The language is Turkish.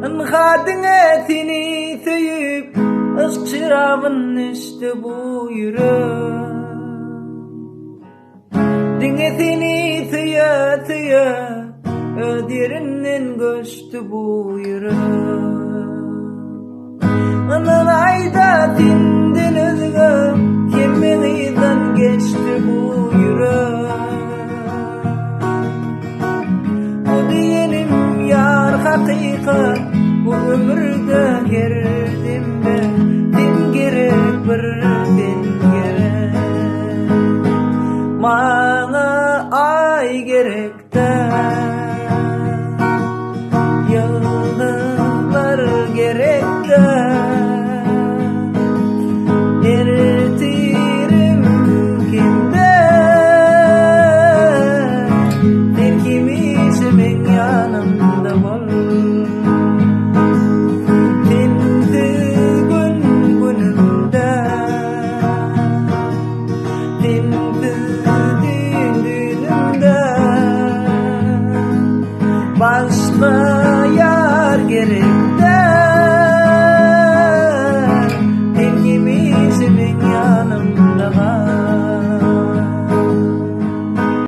Inhadın etini tüyüp ışk çırağın işte bu yürek. Dingetini tüye tüye öderinden göçtü bu yürek. Anan ayda dinden özgü kemmeğiden geçti bu yürek. Bu diyelim yar hakikat, bu ömürde girdim ben. Din gerek bir din gerek, bana ay gerek de, yıldızlar gerek de. Eritirim kimde, sen kimisimin yanımda bol. Tindi gün günümde, tindi düğünümde. Başka